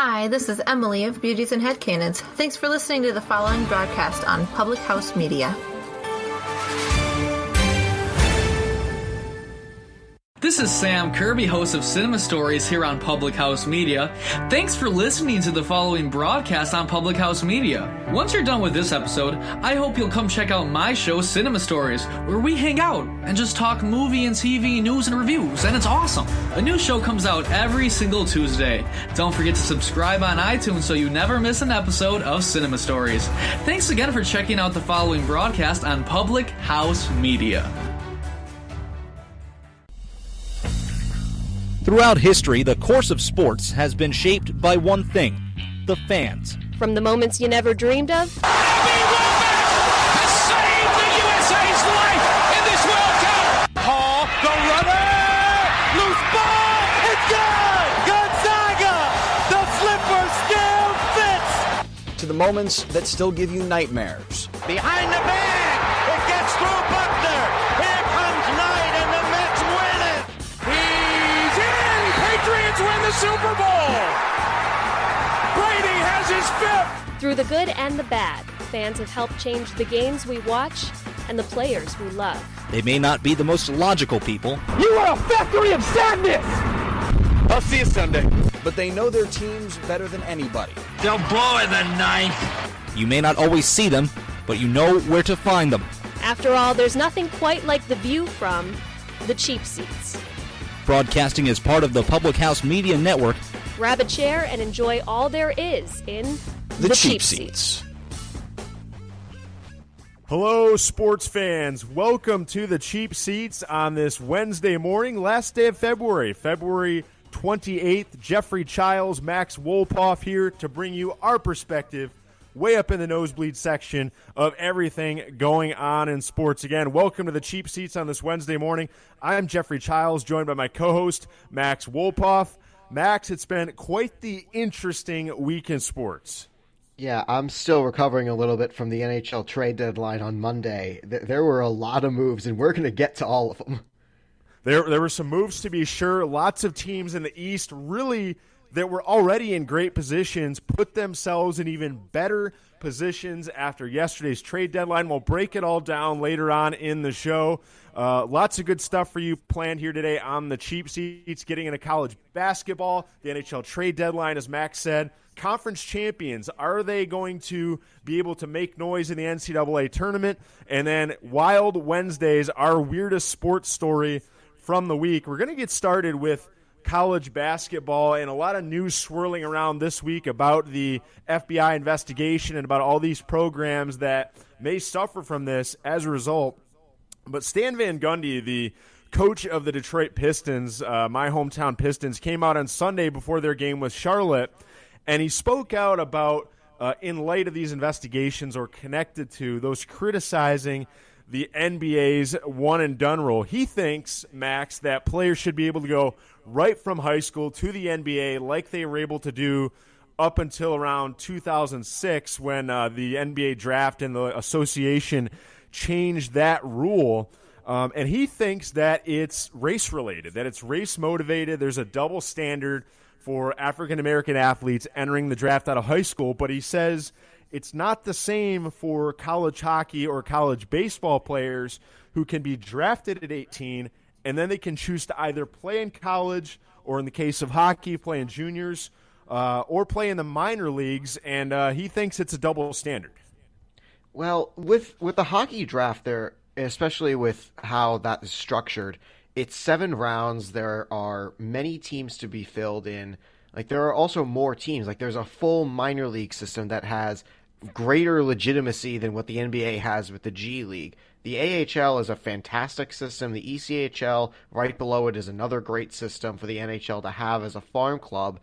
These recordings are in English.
Hi, this is Emily of Beauties and Headcanons. Thanks for listening to the following broadcast on Public House Media. This is Sam Kirby, host of Cinema Stories here on Public House Media. Thanks for listening to the following broadcast on Public House Media. Once you're done with this episode, I hope you'll come check out my show, Cinema Stories, where we hang out and just talk movie and TV news and reviews, and it's awesome. A new show comes out every single Tuesday. Don't forget to subscribe on iTunes so you never miss an episode of Cinema Stories. Thanks again for checking out the following broadcast on Public House Media. Throughout history, the course of sports has been shaped by one thing: the fans. From the moments you never dreamed of, Wolpoff has saved the USA's life in this World Cup. Hall, the runner, loose ball, it's good. Gonzaga, the slipper still fits. To the moments that still give you nightmares. Behind the bag, it gets through Buckner. Here comes Knight, and the Mets win it. He's in. Patriots win the Super Bowl. Brady has his fifth. through the good and the bad, fans have helped change the games we watch and the players we love. They may not be the most logical people. You are a factory of sadness. I'll see you Sunday. But they know their teams better than anybody. They'll blow in the ninth. You may not always see them, but you know where to find them. After all, there's nothing quite like the view from the cheap seats. Broadcasting as part of the Public House Media Network. Grab a chair and enjoy all there is in The cheap seats. Hello, sports fans. Welcome to the Cheap Seats on this Wednesday morning, last day of February 28th. Jeffrey Chiles, Max Wolpoff here to bring you our perspective way up in the nosebleed section of everything going on in sports. Again, welcome to the Cheap Seats on this Wednesday morning. I'm Jeffrey Chiles, joined by my co-host, Max Wolpoff. Max, it's been quite the interesting week in sports. Yeah, I'm still recovering a little bit from the NHL trade deadline on Monday. There were a lot of moves, and we're going to get to all of them. There were some moves to be sure. Lots of teams in the East really that were already in great positions put themselves in even better positions after yesterday's trade deadline. We'll break it all down later on in the show. Lots of good stuff for you planned here today on the Cheap Seats, getting into college basketball, the NHL trade deadline, as Max said. Conference champions, are they going to be able to make noise in the NCAA tournament? And then Wild Wednesdays, our weirdest sports story from the week. We're going to get started with college basketball and a lot of news swirling around this week about the FBI investigation and about all these programs that may suffer from this as a result. But Stan Van Gundy, the coach of the Detroit Pistons, my hometown Pistons, came out on Sunday before their game with Charlotte, and he spoke out about, in light of these investigations or connected to those criticizing the NBA's one-and-done rule. He thinks, Max, that players should be able to go right from high school to the NBA like they were able to do up until around 2006 when the NBA draft and the association changed that rule. And he thinks that it's race-related, that it's race-motivated. There's a double standard for African-American athletes entering the draft out of high school, but he says it's not the same for college hockey or college baseball players who can be drafted at 18, and then they can choose to either play in college or, in the case of hockey, play in juniors or play in the minor leagues, and he thinks it's a double standard. Well, with the hockey draft there, especially with how that is structured, it's 7 rounds. There are many teams to be filled in. Like, there are also more teams. Like, there's a full minor league system that has greater legitimacy than what the NBA has with the G League. The AHL is a fantastic system. The ECHL, right below it, is another great system for the NHL to have as a farm club.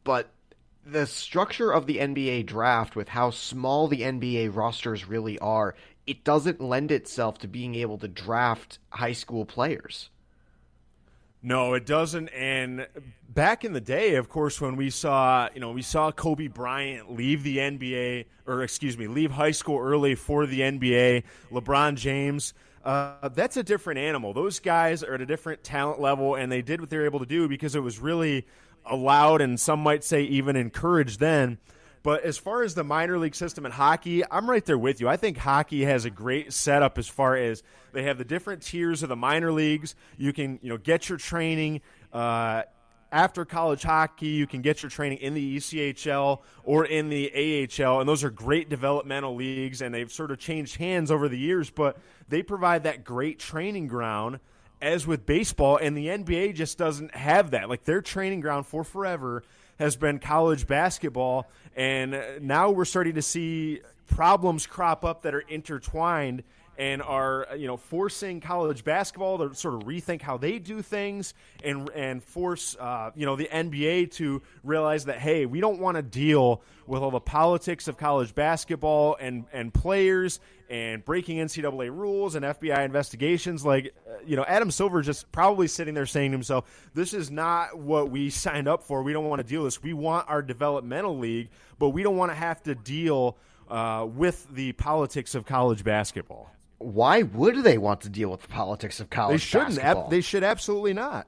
But the structure of the NBA draft, with how small the NBA rosters really are, it doesn't lend itself to being able to draft high school players. No, it doesn't. And back in the day, of course, when we saw Kobe Bryant leave the NBA, leave high school early for the NBA, LeBron James, that's a different animal. Those guys are at a different talent level, and they did what they were able to do because it was really allowed, and some might say even encouraged then. But as far as the minor league system in hockey, I'm right there with you. I think hockey has a great setup as far as they have the different tiers of the minor leagues. You can, get your training after college hockey. You can get your training in the ECHL or in the AHL, and those are great developmental leagues, and they've sort of changed hands over the years, but they provide that great training ground as with baseball, and the NBA just doesn't have that. Like, their training ground for forever has been college basketball, and now we're starting to see problems crop up that are intertwined and are forcing college basketball to sort of rethink how they do things and force the NBA to realize that, hey, we don't want to deal with all the politics of college basketball and players and breaking NCAA rules and FBI investigations. Like, Adam Silver just probably sitting there saying to himself, this is not what we signed up for. We don't want to deal with this. We want our developmental league, but we don't want to have to deal with the politics of college basketball. Why would they want to deal with the politics of college basketball? They should absolutely not.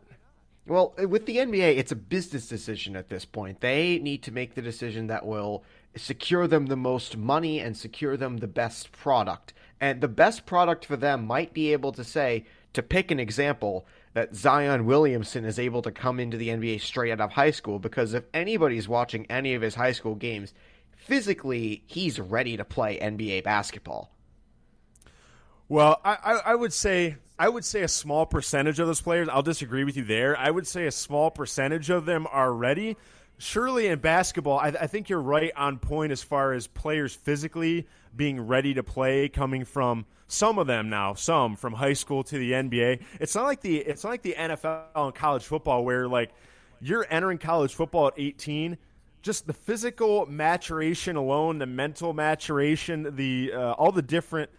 Well, with the NBA, it's a business decision at this point. They need to make the decision that will secure them the most money and secure them the best product. And the best product for them might be able to say, to pick an example, that Zion Williamson is able to come into the NBA straight out of high school, because if anybody's watching any of his high school games, physically, he's ready to play NBA basketball. Well, I would say a small percentage of those players. I'll disagree with you there. I would say a small percentage of them are ready. Surely in basketball, I think you're right on point as far as players physically being ready to play, coming from some of them now, some from high school to the NBA. It's not like the NFL and college football where, like, you're entering college football at 18. Just the physical maturation alone, the mental maturation, the all the different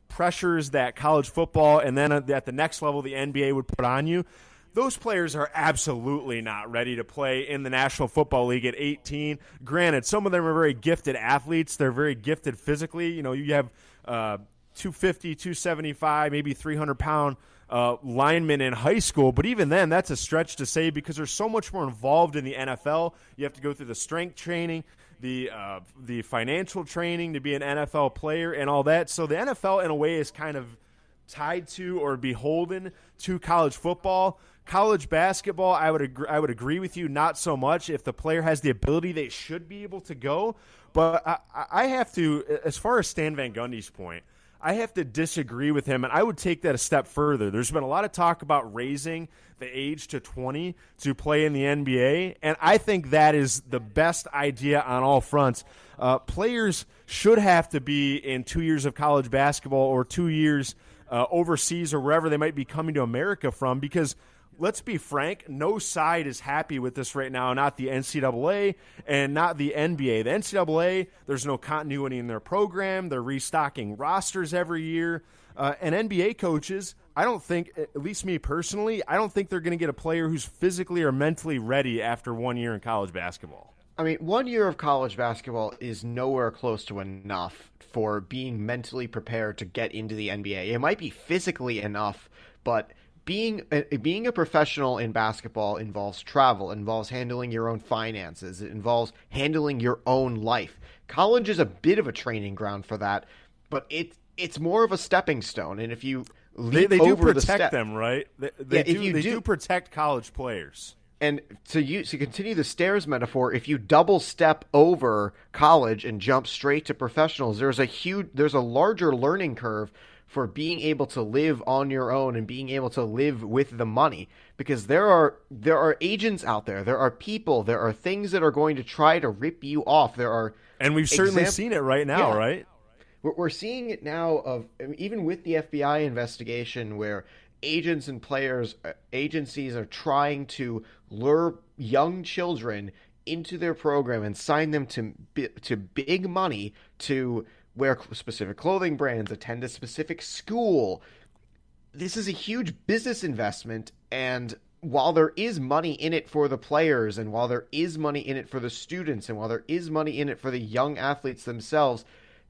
pressures that college football and then at the next level the NBA would put on you. Those players are absolutely not ready to play in the National Football League at 18. Granted, some of them are very gifted athletes. They're very gifted physically. You have 250, 275, maybe 300-pound linemen in high school. But even then, that's a stretch to say because there's so much more involved in the NFL. You have to go through the strength training, the financial training to be an NFL player and all that. So the NFL, in a way, is kind of tied to or beholden to college football. College basketball, I would agree with you, not so much. If the player has the ability, they should be able to go. But I have to, as far as Stan Van Gundy's point, I have to disagree with him, and I would take that a step further. There's been a lot of talk about raising the age to 20 to play in the NBA, and I think that is the best idea on all fronts. Players should have to be in 2 years of college basketball or 2 years overseas or wherever they might be coming to America from, because let's be frank, no side is happy with this right now, not the NCAA and not the NBA. The NCAA, there's no continuity in their program. They're restocking rosters every year. And NBA coaches, I don't think, at least me personally, I don't think they're going to get a player who's physically or mentally ready after 1 year in college basketball. I mean, 1 year of college basketball is nowhere close to enough for being mentally prepared to get into the NBA. It might be physically enough, but being a professional in basketball involves travel, involves handling your own finances, it involves handling your own life. College is a bit of a training ground for that, but it's more of a stepping stone. And if you leap they over do the protect step, them, right? They do protect college players. And to continue the stairs metaphor, if you double step over college and jump straight to professionals, there's a larger learning curve for being able to live on your own and being able to live with the money, because there are agents out there, there are people, there are things that are going to try to rip you off. And we've certainly seen it right now, yeah. Right? We're seeing it now even with the FBI investigation, where agents and agencies are trying to lure young children into their program and sign them to big money to wear specific clothing brands, attend a specific school. This is a huge business investment, and while there is money in it for the players, and while there is money in it for the students, and while there is money in it for the young athletes themselves,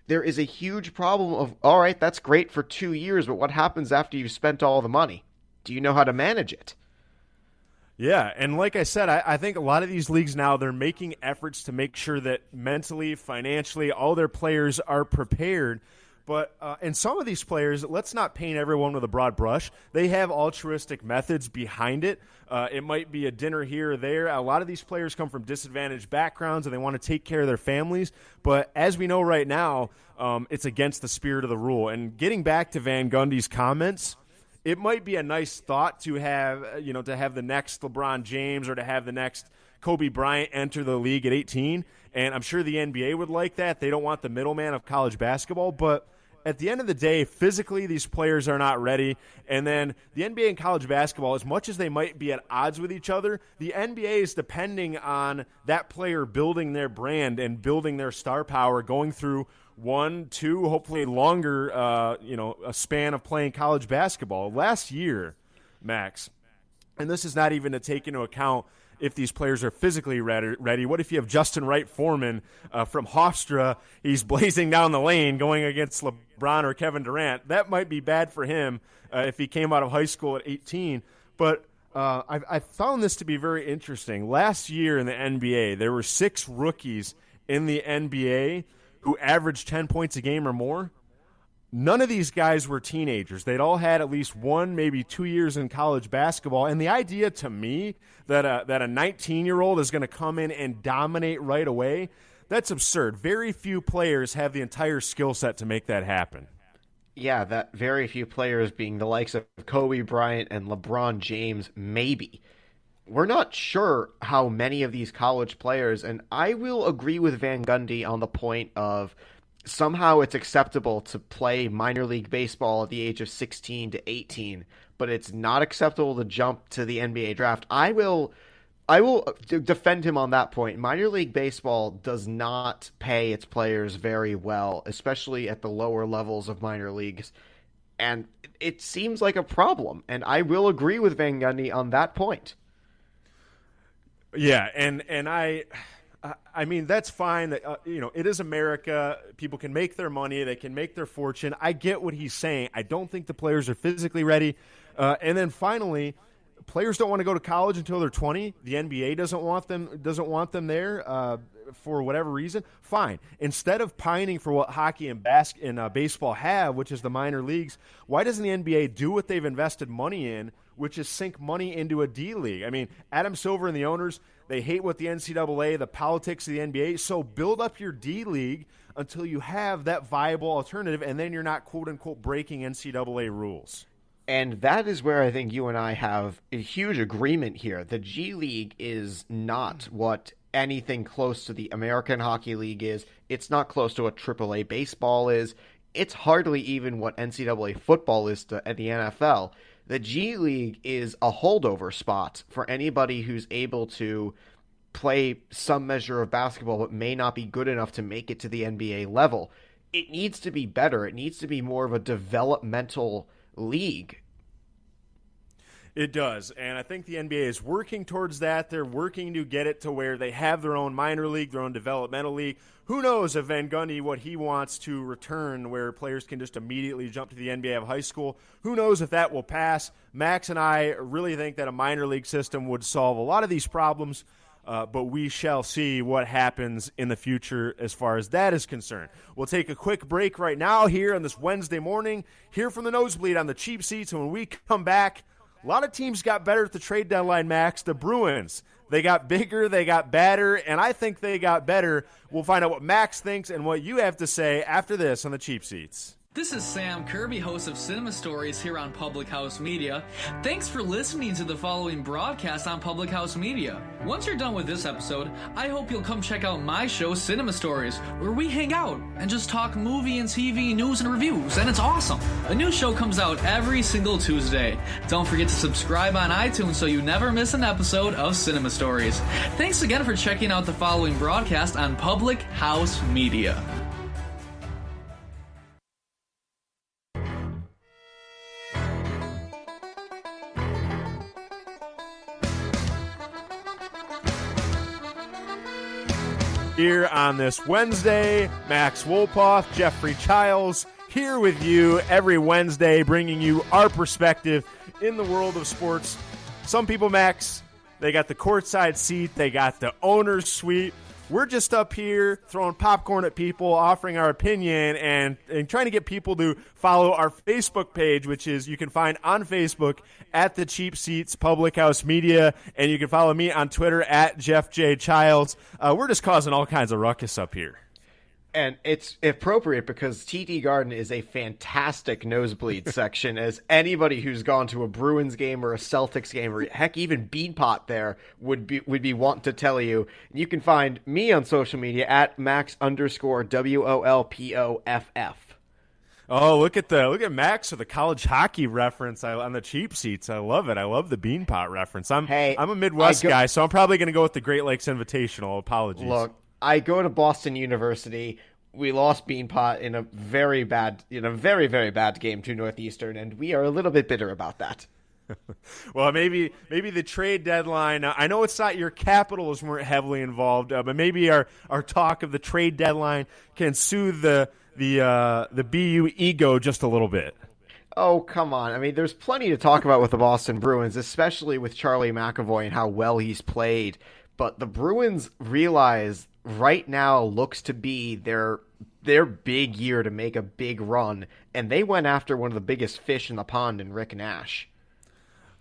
there is a huge problem of, all right, that's great for 2 years, but what happens after you've spent all the money? Do you know how to manage it? Yeah, and like I said, I think a lot of these leagues now, they're making efforts to make sure that mentally, financially, all their players are prepared. But and some of these players, let's not paint everyone with a broad brush. They have altruistic methods behind it. It might be a dinner here or there. A lot of these players come from disadvantaged backgrounds, and they want to take care of their families. But as we know right now, it's against the spirit of the rule. And getting back to Van Gundy's comments, it might be a nice thought to have, to have the next LeBron James or to have the next Kobe Bryant enter the league at 18. And I'm sure the NBA would like that. They don't want the middleman of college basketball. But at the end of the day, physically, these players are not ready. And then the NBA and college basketball, as much as they might be at odds with each other, the NBA is depending on that player building their brand and building their star power, going through 1, 2, hopefully longer, a span of playing college basketball. Last year, Max, and this is not even to take into account if these players are physically ready. What if you have Justin Wright Foreman from Hofstra? He's blazing down the lane going against LeBron or Kevin Durant. That might be bad for him if he came out of high school at 18. But I found this to be very interesting. Last year in the NBA, there were 6 rookies in the NBA who averaged 10 points a game or more. None of these guys were teenagers. They'd all had at least 1, maybe 2 years in college basketball. And the idea to me that a 19-year-old is going to come in and dominate right away, that's absurd. Very few players have the entire skill set to make that happen. Yeah, that very few players being the likes of Kobe Bryant and LeBron James, maybe. We're not sure how many of these college players, and I will agree with Van Gundy on the point of somehow it's acceptable to play minor league baseball at the age of 16 to 18, but it's not acceptable to jump to the NBA draft. I will defend him on that point. Minor league baseball does not pay its players very well, especially at the lower levels of minor leagues, and it seems like a problem, and I will agree with Van Gundy on that point. Yeah, and I mean, that's fine. That it is America. People can make their money. They can make their fortune. I get what he's saying. I don't think the players are physically ready. And then finally, players don't want to go to college until they're 20. The NBA doesn't want them there for whatever reason. Fine. Instead of pining for what hockey and baseball have, which is the minor leagues, why doesn't the NBA do what they've invested money in, which is sink money into a D League? I mean, Adam Silver and the owners, they hate what the NCAA, the politics of the NBA, so build up your D League until you have that viable alternative, and then you're not, quote-unquote, breaking NCAA rules. And that is where I think you and I have a huge agreement here. The G League is not what anything close to the American Hockey League is. It's not close to what AAA baseball is. It's hardly even what NCAA football is to the NFL. The G League is a holdover spot for anybody who's able to play some measure of basketball but may not be good enough to make it to the NBA level. It needs to be better. It needs to be more of a developmental league. It does, and I think the NBA is working towards that. They're working to get it to where they have their own minor league, their own developmental league. Who knows if Van Gundy, what he wants to return, where players can just immediately jump to the NBA out of high school. Who knows if that will pass? Max and I really think that a minor league system would solve a lot of these problems, but we shall see what happens in the future as far as that is concerned. We'll take a quick break right now here on this Wednesday morning, here from the Nosebleed on the cheap seats, and when we come back, a lot of teams got better at the trade deadline, Max. The Bruins, they got bigger, they got badder, and I think they got better. We'll find out what Max thinks and what you have to say after this on the cheap seats. This is Sam Kirby, host of Cinema Stories here on Public House Media. Thanks for listening to the following broadcast on Public House Media. Once you're done with this episode, I hope you'll come check out my show, Cinema Stories, where we hang out and just talk movie and TV news and reviews, and it's awesome. A new show comes out every single Tuesday. Don't forget to subscribe on iTunes so you never miss an episode of Cinema Stories. Thanks again for checking out the following broadcast on Public House Media. Here on this Wednesday, Max Wolpoff, Jeffrey Chiles, here with you every Wednesday, bringing you our perspective in the world of sports. Some people, Max, They got the courtside seat. They got the owner's suite. We're just up here throwing popcorn at people, offering our opinion, and trying to get people to follow our Facebook page, which is you can find on Facebook at the Cheap Seats Public House Media, and you can follow me on Twitter at Geoff J. Chiles. We're just causing all kinds of ruckus up here. And it's appropriate because TD Garden is a fantastic nosebleed section, as anybody who's gone to a Bruins game or a Celtics game, or heck, even Beanpot there would be wanting to tell you. You can find me on social media at Max_WOLPOFF. Oh, look at Max with the college hockey reference on the Cheap Seats. I love it. I love the Beanpot reference. I'm a Midwest guy, so I'm probably going to go with the Great Lakes Invitational. Apologies. Look, I go to Boston University. We lost Beanpot in a very, very bad game to Northeastern, and we are a little bit bitter about that. Well, maybe the trade deadline. I know it's not your Capitals weren't heavily involved, but maybe our talk of the trade deadline can soothe the BU ego just a little bit. Oh, come on. I mean, there's plenty to talk about with the Boston Bruins, especially with Charlie McAvoy and how well he's played. But the Bruins realize right now looks to be their big year to make a big run, and they went after one of the biggest fish in the pond in Rick Nash.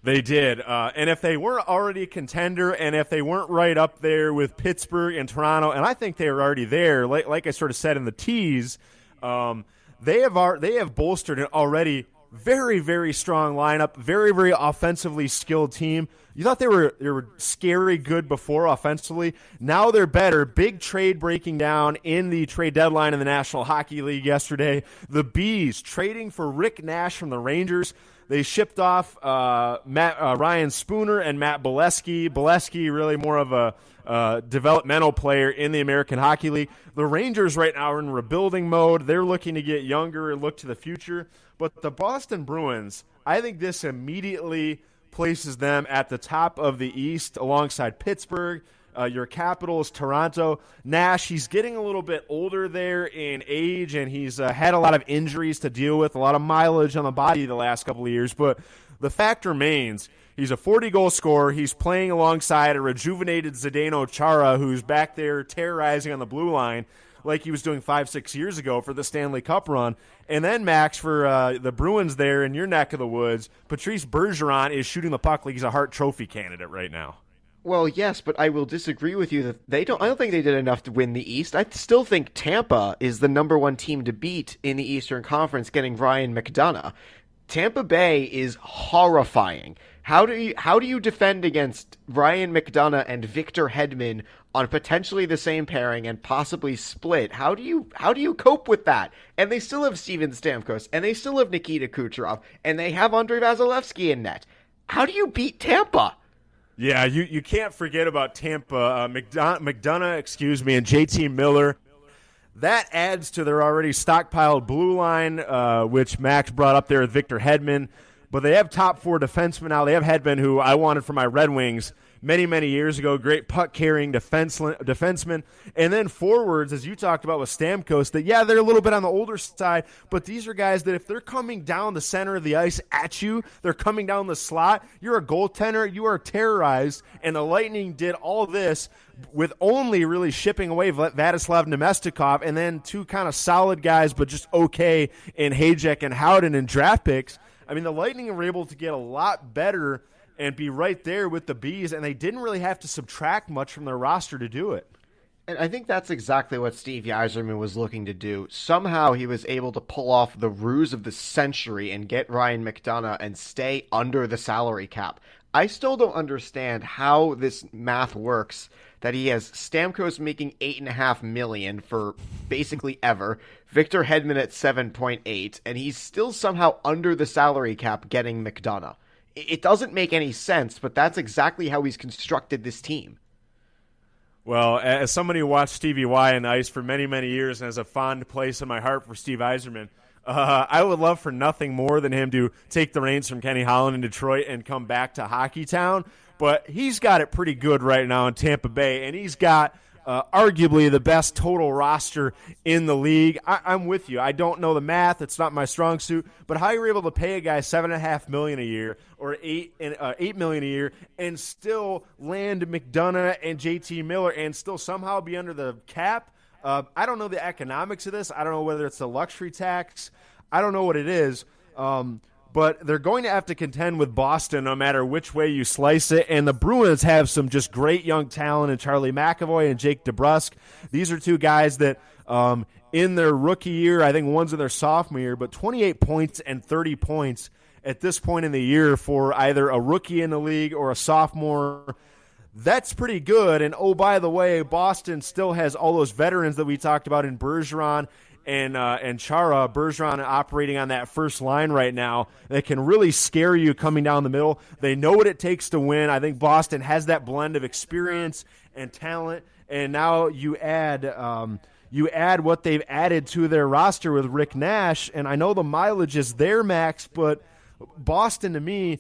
They did, and if they weren't already a contender, and if they weren't right up there with Pittsburgh and Toronto, and I think they were already there, like I sort of said in the tease, they have bolstered an already very, very strong lineup, very, very offensively skilled team. You thought they were scary good before offensively. Now they're better. Big trade breaking down in the trade deadline in the National Hockey League yesterday. The Bees trading for Rick Nash from the Rangers. They shipped off Ryan Spooner and Matt Bolesky. Bolesky really more of a developmental player in the American Hockey League. The Rangers right now are in rebuilding mode. They're looking to get younger and look to the future. But the Boston Bruins, I think this immediately places them at the top of the East alongside Pittsburgh. Your Capitals, Toronto. Nash, he's getting a little bit older there in age, and he's had a lot of injuries to deal with, a lot of mileage on the body the last couple of years. But the fact remains, he's a 40-goal scorer. He's playing alongside a rejuvenated Zdeno Chara, who's back there terrorizing on the blue line like he was doing 5-6 years ago for the Stanley Cup run. And then, Max, for the Bruins there in your neck of the woods, Patrice Bergeron is shooting the puck like he's a Hart Trophy candidate right now. Well, yes, but I will disagree with you that I don't think they did enough to win the East. I still think Tampa is the number one team to beat in the Eastern Conference, getting Ryan McDonough. Tampa Bay is horrifying. How do you defend against Ryan McDonough and Victor Hedman on potentially the same pairing and possibly split? How do you cope with that? And they still have Steven Stamkos, and they still have Nikita Kucherov, and they have Andrei Vasilevsky in net. How do you beat Tampa? Yeah, you can't forget about Tampa. McDonough, and JT Miller. That adds to their already stockpiled blue line, which Max brought up there with Victor Hedman. But they have top four defensemen now. They have Hedman, who I wanted for my Red Wings many, many years ago. Great puck-carrying defenseman. And then forwards, as you talked about with Stamkos, that, yeah, they're a little bit on the older side, but these are guys that if they're coming down the center of the ice at you, they're coming down the slot, you're a goaltender, you are terrorized. And the Lightning did all this with only really shipping away Vladislav Nemestikov and then two kind of solid guys, but just okay in Hayek and Howden and draft picks. I mean, the Lightning were able to get a lot better and be right there with the Bees, and they didn't really have to subtract much from their roster to do it. And I think that's exactly what Steve Yzerman was looking to do. Somehow he was able to pull off the ruse of the century and get Ryan McDonough and stay under the salary cap. I still don't understand how this math works, that he has Stamkos making $8.5 million for basically ever, Victor Hedman at 7.8, and he's still somehow under the salary cap getting McDonough. It doesn't make any sense, but that's exactly how he's constructed this team. Well, as somebody who watched Stevie Y on the ice for many, many years and has a fond place in my heart for Steve Yzerman, I would love for nothing more than him to take the reins from Kenny Holland in Detroit and come back to Hockey Town. But he's got it pretty good right now in Tampa Bay, and he's got arguably the best total roster in the league. I'm with you. I don't know the math; it's not my strong suit. But how you're able to pay a guy $7.5 million a year or $8 million a year and still land McDonough and JT Miller and still somehow be under the cap? I don't know the economics of this. I don't know whether it's the luxury tax. I don't know what it is. But they're going to have to contend with Boston no matter which way you slice it. And the Bruins have some just great young talent in Charlie McAvoy and Jake DeBrusk. These are two guys that in their rookie year, I think one's in their sophomore year, but 28 points and 30 points at this point in the year for either a rookie in the league or a sophomore. That's pretty good. And, oh, by the way, Boston still has all those veterans that we talked about in Bergeron and Chara. Bergeron operating on that first line right now that can really scare you coming down the middle. They know what it takes to win. I think Boston has that blend of experience and talent, and now you add what they've added to their roster with Rick Nash, and I know the mileage is there, Max, but Boston to me,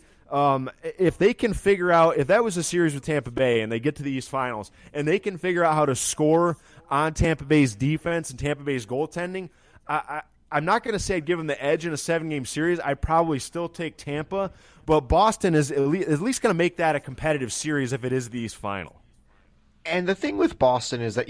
if they can figure out, if that was a series with Tampa Bay and they get to the East Finals and they can figure out how to score on Tampa Bay's defense and Tampa Bay's goaltending, I'm not going to say I'd give them the edge in a 7-game series. I'd probably still take Tampa, but Boston is at least going to make that a competitive series if it is the East Final. And the thing with Boston is that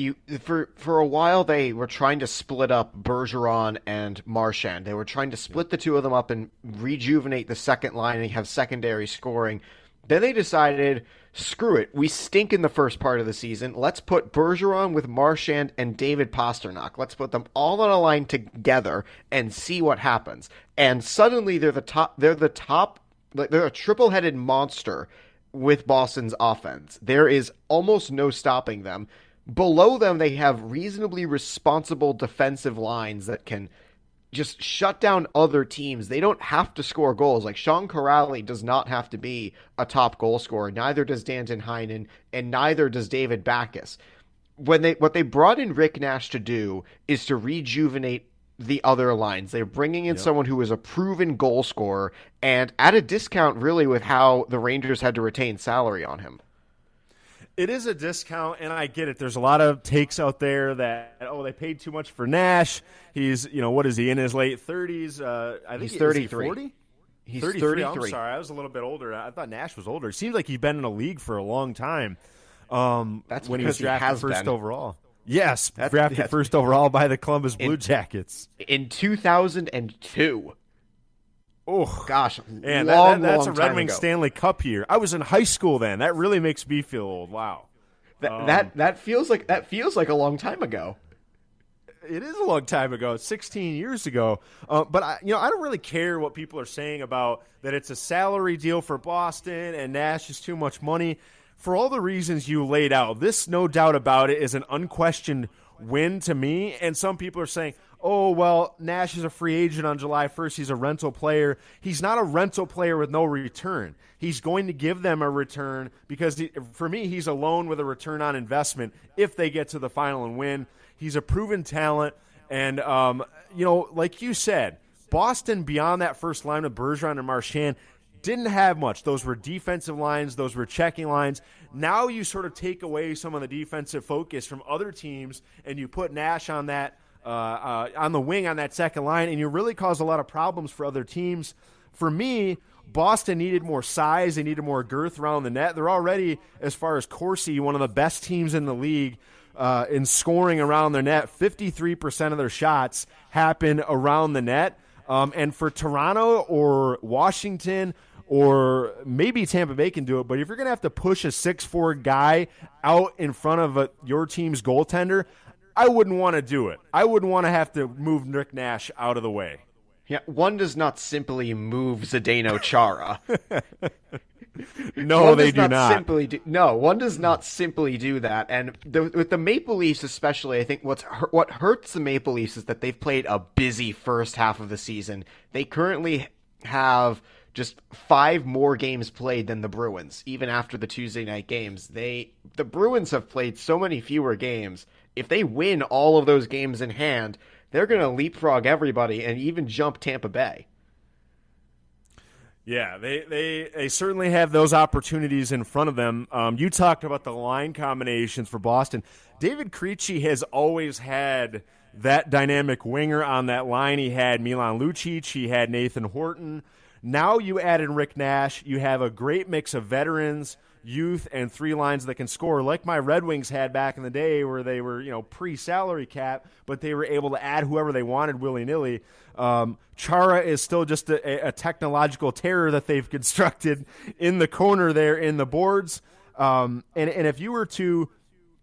for a while they were trying to split up Bergeron and Marchand. They were trying to split the two of them up and rejuvenate the second line and have secondary scoring. Then they decided, screw it, we stink in the first part of the season. Let's put Bergeron with Marchand and David Pastrnak. Let's put them all on a line together and see what happens. And suddenly they're a triple-headed monster with Boston's offense. There is almost no stopping them. Below them, they have reasonably responsible defensive lines that can just shut down other teams. They don't have to score goals. Like Sean Corrali does not have to be a top goal scorer. Neither does Danton Heinen, and neither does David Backes. What they brought in Rick Nash to do is to rejuvenate the other lines. They're bringing in someone who is a proven goal scorer and at a discount really with how the Rangers had to retain salary on him. It is a discount, and I get it. There's a lot of takes out there that, they paid too much for Nash. He's, what is he, in his late 30s? I think he's 33. Is he 40? He's 33. 33. I'm sorry, I was a little bit older. I thought Nash was older. It seems like he's been in the league for a long time. That's when he was drafted first overall. Yes, drafted first overall by the Columbus Blue Jackets. In 2002. Oh, gosh. And that's a Red Wings Stanley Cup year. I was in high school then. That really makes me feel old. Wow. That feels like a long time ago. It is a long time ago. It's 16 years ago. But I don't really care what people are saying about that it's a salary deal for Boston and Nash is too much money. For all the reasons you laid out, this, no doubt about it, is an unquestioned win to me. And some people are saying, oh, well, Nash is a free agent on July 1st. He's a rental player. He's not a rental player with no return. He's going to give them a return because, for me, he's a loan with a return on investment if they get to the final and win. He's a proven talent. And, like you said, Boston, beyond that first line of Bergeron and Marchand, didn't have much. Those were defensive lines. Those were checking lines. Now you sort of take away some of the defensive focus from other teams, and you put Nash on that on the wing on that second line, and you really cause a lot of problems for other teams. For me, Boston needed more size. They needed more girth around the net. They're already, as far as Corsi, one of the best teams in the league in scoring around their net. 53% of their shots happen around the net. And for Toronto or Washington or maybe Tampa Bay can do it, but if you're going to have to push a 6'4" guy out in front of your team's goaltender, I wouldn't want to do it. I wouldn't want to have to move Rick Nash out of the way. Yeah, one does not simply move Zdeno Chara. No, they do not. One does not simply do that. And with the Maple Leafs especially, I think what hurts the Maple Leafs is that they've played a busy first half of the season. They currently have just 5 more games played than the Bruins, even after the Tuesday night games. The Bruins have played so many fewer games. If they win all of those games in hand, they're going to leapfrog everybody and even jump Tampa Bay. Yeah, they certainly have those opportunities in front of them. You talked about the line combinations for Boston. David Krejci has always had that dynamic winger on that line. He had Milan Lucic. He had Nathan Horton. Now you add in Rick Nash. You have a great mix of veterans, youth, and three lines that can score, like my Red Wings had back in the day where they were, pre-salary cap, but they were able to add whoever they wanted willy-nilly. Chara is still just a technological terror that they've constructed in the corner there in the boards. And if you were to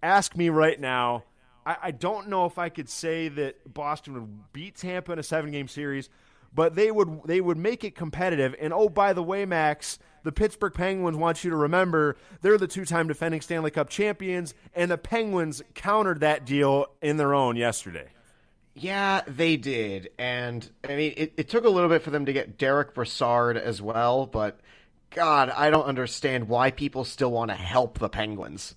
ask me right now, I don't know if I could say that Boston would beat Tampa in a 7-game series, but they would make it competitive. And, oh, by the way, Max, the Pittsburgh Penguins want you to remember they're the 2-time defending Stanley Cup champions, and the Penguins countered that deal in their own yesterday. Yeah, they did. And, I mean, it took a little bit for them to get Derek Brassard as well, but, God, I don't understand why people still want to help the Penguins.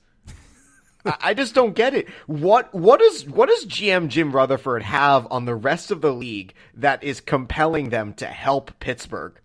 I just don't get it. What does GM Jim Rutherford have on the rest of the league that is compelling them to help Pittsburgh?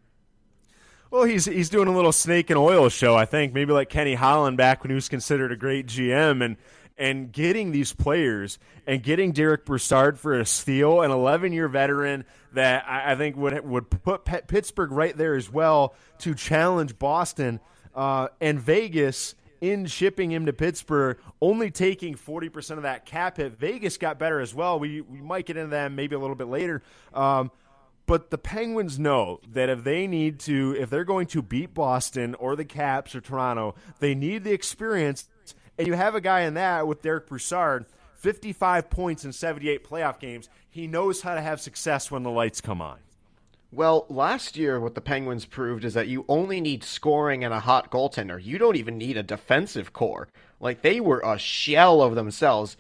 Well, he's doing a little snake and oil show, I think, maybe like Kenny Holland back when he was considered a great GM, and getting these players and getting Derek Brassard for a steal, an 11-year veteran that I think would put Pittsburgh right there as well to challenge Boston and Vegas. In shipping him to Pittsburgh, only taking 40% of that cap hit. Vegas got better as well. We might get into that maybe a little bit later. But the Penguins know that if they're going to beat Boston or the Caps or Toronto, they need the experience. And you have a guy in that with Derek Brassard, 55 points in 78 playoff games. He knows how to have success when the lights come on. Well, last year what the Penguins proved is that you only need scoring and a hot goaltender. You don't even need a defensive core. Like, they were a shell of themselves.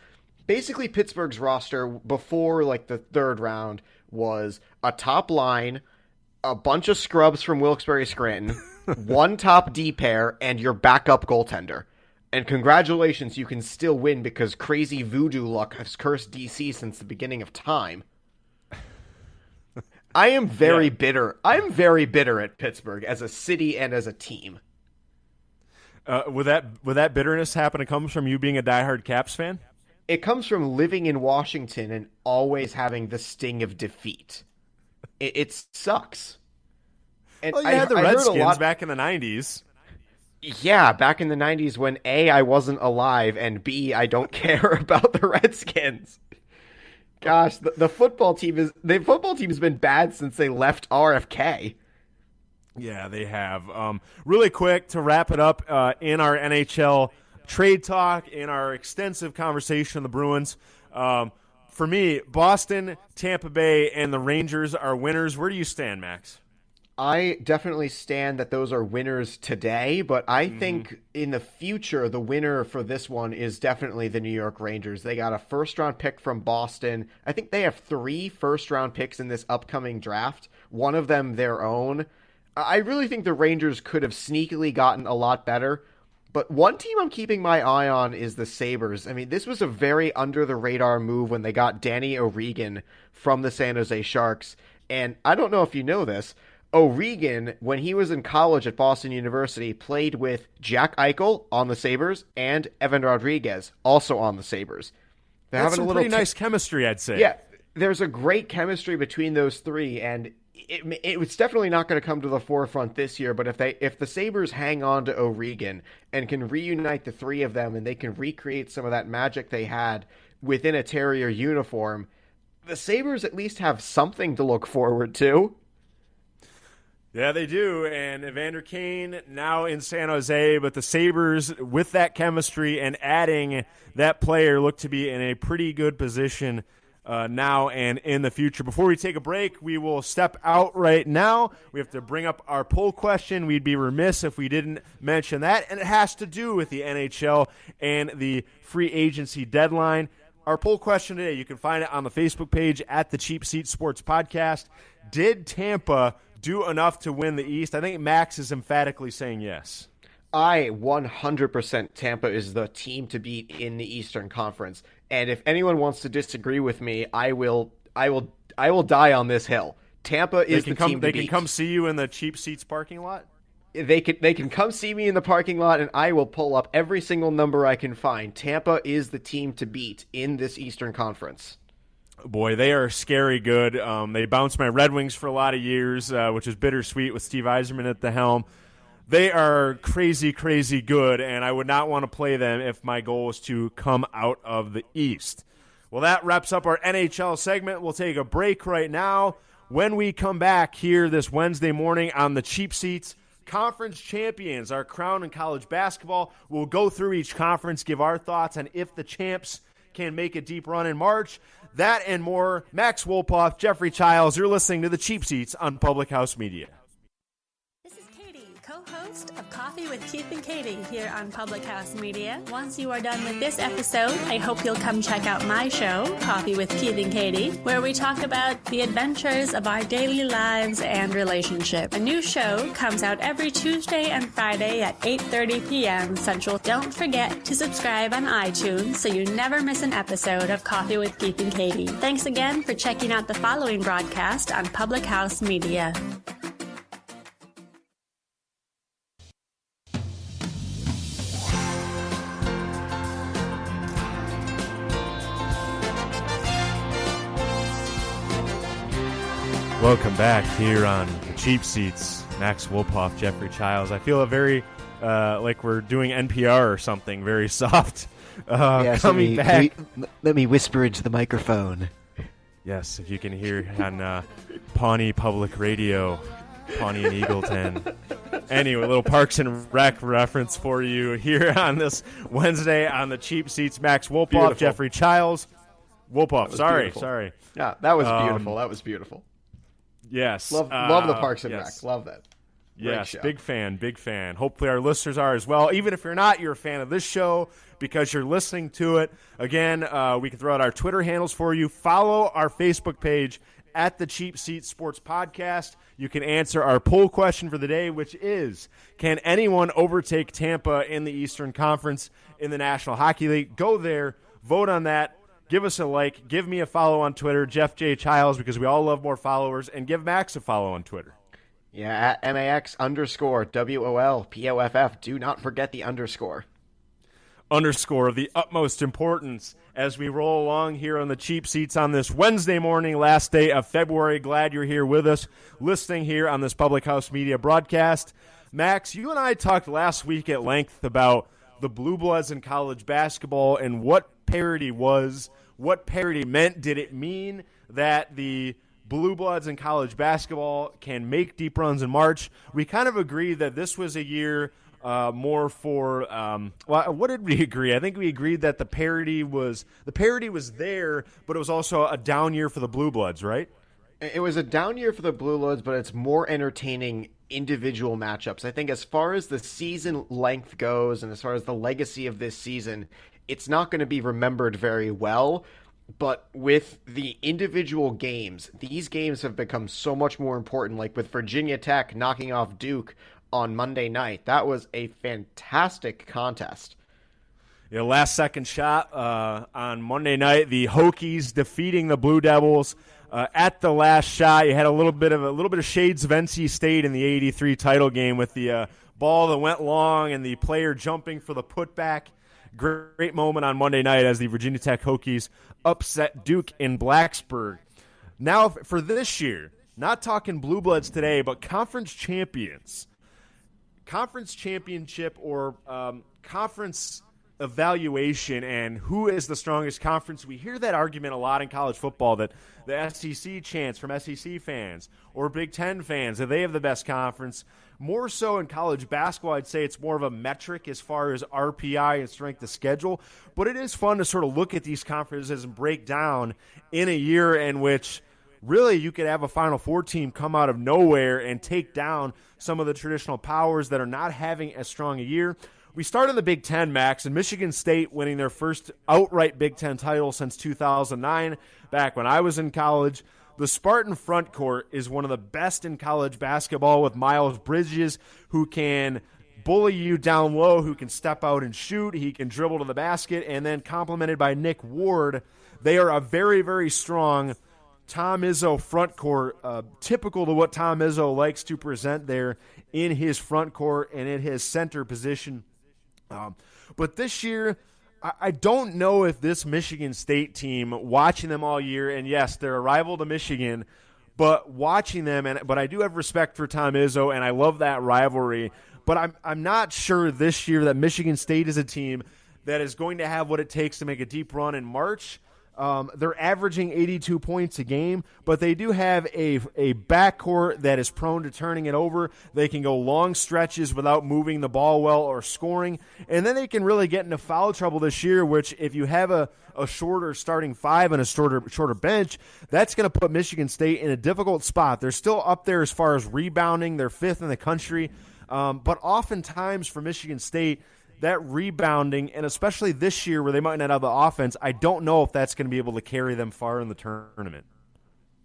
Basically, Pittsburgh's roster before, the third round was a top line, a bunch of scrubs from Wilkes-Barre Scranton, one top D pair, and your backup goaltender. And congratulations, you can still win because crazy voodoo luck has cursed DC since the beginning of time. I am very bitter. I'm very bitter at Pittsburgh as a city and as a team. Would that bitterness happen to come from you being a diehard Caps fan? It comes from living in Washington and always having the sting of defeat. It sucks. And well, you had the Redskins back in the 90s. Yeah, back in the 90s when A, I wasn't alive, and B, I don't care about the Redskins. Gosh, the football team has been bad since they left RFK. Yeah, they have. Really quick to wrap it up in our NHL trade talk, in our extensive conversation on the Bruins. For me, Boston, Tampa Bay, and the Rangers are winners. Where do you stand, Max? I definitely stand that those are winners today, but I think in the future, the winner for this one is definitely the New York Rangers. They got a first-round pick from Boston. I think they have 3 first-round picks in this upcoming draft, one of them their own. I really think the Rangers could have sneakily gotten a lot better, but one team I'm keeping my eye on is the Sabres. I mean, this was a very under-the-radar move when they got Danny O'Regan from the San Jose Sharks, and I don't know if you know this, O'Regan, when he was in college at Boston University, played with Jack Eichel on the Sabres and Evan Rodriguez, also on the Sabres. They're having a pretty nice chemistry, I'd say. Yeah, there's a great chemistry between those three, and it's definitely not going to come to the forefront this year, but if the Sabres hang on to O'Regan and can reunite the three of them and they can recreate some of that magic they had within a Terrier uniform, the Sabres at least have something to look forward to. Yeah, they do, and Evander Kane now in San Jose, but the Sabres, with that chemistry and adding that player, look to be in a pretty good position now and in the future. Before we take a break, we will step out right now. We have to bring up our poll question. We'd be remiss if we didn't mention that, and it has to do with the NHL and the free agency deadline. Our poll question today, you can find it on the Facebook page at the Cheap Seat Sports Podcast. Did Tampa do enough to win the East? I think Max is emphatically saying yes. I 100% Tampa is the team to beat in the Eastern Conference. And if anyone wants to disagree with me, I will die on this hill. Tampa is the team to beat. They can come see you in the cheap seats parking lot? They can come see me in the parking lot, and I will pull up every single number I can find. Tampa is the team to beat in this Eastern Conference. Boy, they are scary good. They bounced my Red Wings for a lot of years, which is bittersweet with Steve Yzerman at the helm. They are crazy, crazy good, and I would not want to play them if my goal was to come out of the East. Well, that wraps up our NHL segment. We'll take a break right now. When we come back here this Wednesday morning on the Cheap Seats, conference champions are crowned in college basketball. We'll go through each conference, give our thoughts on if the champs can make a deep run in March. That and more. Max Wolpoff, Jeffrey Chiles, you're listening to the Cheap Seats on Public House Media. This is Katie, co-host of Coffee with Keith and Katie here on Public House Media. Once you are done with this episode, I hope you'll come check out my show, Coffee with Keith and Katie, where we talk about the adventures of our daily lives and relationship. A new show comes out every Tuesday and Friday at 8:30 p.m. Central. Don't forget to subscribe on iTunes so you never miss an episode of Coffee with Keith and Katie. Thanks again for checking out the following broadcast on Public House Media. Welcome back here on the Cheap Seats. Max Wolpoff, Jeffrey Chiles. I feel very like we're doing NPR or something, very soft. Coming back. Let me whisper into the microphone. Yes, if you can hear on Pawnee Public Radio, Pawnee and Eagleton. Anyway, a little Parks and Rec reference for you here on this Wednesday on the Cheap Seats. Max Wolpoff, beautiful. Jeffrey Chiles. Wolpoff, sorry. Yeah, that was beautiful. That was beautiful. Yes. Love the Parks and Rec. Love that. Yes, big fan. Hopefully our listeners are as well. Even if you're not, you're a fan of this show because you're listening to it. Again, we can throw out our Twitter handles for you. Follow our Facebook page at the Cheap Seats Sports Podcast. You can answer our poll question for the day, which is, can anyone overtake Tampa in the Eastern Conference in the National Hockey League? Go there, vote on that. Give us a like. Give me a follow on Twitter, Jeff J. Chiles, because we all love more followers. And give Max a follow on Twitter. Yeah, at MAX_WOLPOFF. Do not forget the underscore. Underscore of the utmost importance as we roll along here on the Cheap Seats on this Wednesday morning, last day of February. Glad you're here with us, listening here on this Public House Media broadcast. Max, you and I talked last week at length about the Blue Bloods in college basketball and what parity was, what parity meant. Did it mean that the Blue Bloods in college basketball can make deep runs in March? We kind of agreed that this was a year more for what did we agree? I think we agreed that the parity was there, but it was also a down year for the Blue Bloods, right? It was a down year for the Blue Bloods, but it's more entertaining individual matchups. I think as far as the season length goes and as far as the legacy of this season, it's not going to be remembered very well. But with the individual games, these games have become so much more important. Like with Virginia Tech knocking off Duke on Monday night. That was a fantastic contest. Yeah, last second shot on Monday night. The Hokies defeating the Blue Devils at the last shot. You had a little bit of shades of NC State in the '83 title game with the ball that went long and the player jumping for the putback. Great moment on Monday night as the Virginia Tech Hokies upset Duke in Blacksburg. Now for this year, not talking Blue Bloods today, but conference champions. Conference championship or conference evaluation and who is the strongest conference. We hear that argument a lot in college football that the SEC chants from SEC fans or Big Ten fans that they have the best conference. More so in college basketball, I'd say it's more of a metric as far as RPI and strength of schedule. But it is fun to sort of look at these conferences and break down in a year in which really you could have a Final Four team come out of nowhere and take down some of the traditional powers that are not having as strong a year. We start in the Big Ten, Max, and Michigan State winning their first outright Big Ten title since 2009, back when I was in college. The Spartan front court is one of the best in college basketball with Miles Bridges, who can bully you down low, who can step out and shoot. He can dribble to the basket, and then complemented by Nick Ward. They are a very, very strong Tom Izzo front court, typical to what Tom Izzo likes to present there in his front court and in his center position. But this year, I don't know if this Michigan State team, watching them all year, and yes, they're a rival to Michigan, but watching them, but I do have respect for Tom Izzo, and I love that rivalry. But I'm not sure this year that Michigan State is a team that is going to have what it takes to make a deep run in March. They're averaging 82 points a game, but they do have a backcourt that is prone to turning it over. They can go long stretches without moving the ball well or scoring, and then they can really get into foul trouble this year, which if you have a shorter starting five and a shorter bench, that's going to put Michigan State in a difficult spot. They're still up there as far as rebounding. They're fifth in the country, but oftentimes for Michigan State, that rebounding, and especially this year where they might not have the offense, I don't know if that's going to be able to carry them far in the tournament.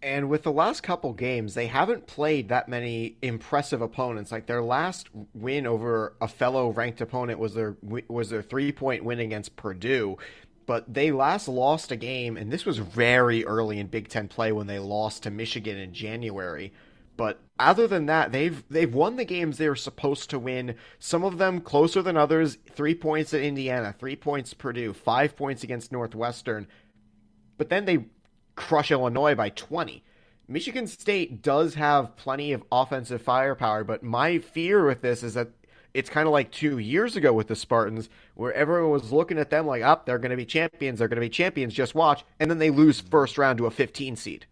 And with the last couple games, they haven't played that many impressive opponents. Like their last win over a fellow ranked opponent was their 3-point win against Purdue. But they last lost a game, and this was very early in Big Ten play when they lost to Michigan in January. But other than that, they've won the games they were supposed to win. Some of them closer than others. 3 points at Indiana, 3 points Purdue, 5 points against Northwestern. But then they crush Illinois by 20. Michigan State does have plenty of offensive firepower, but my fear with this is that it's kind of like 2 years ago with the Spartans, where everyone was looking at them like, they're going to be champions, just watch. And then they lose first round to a 15 seed.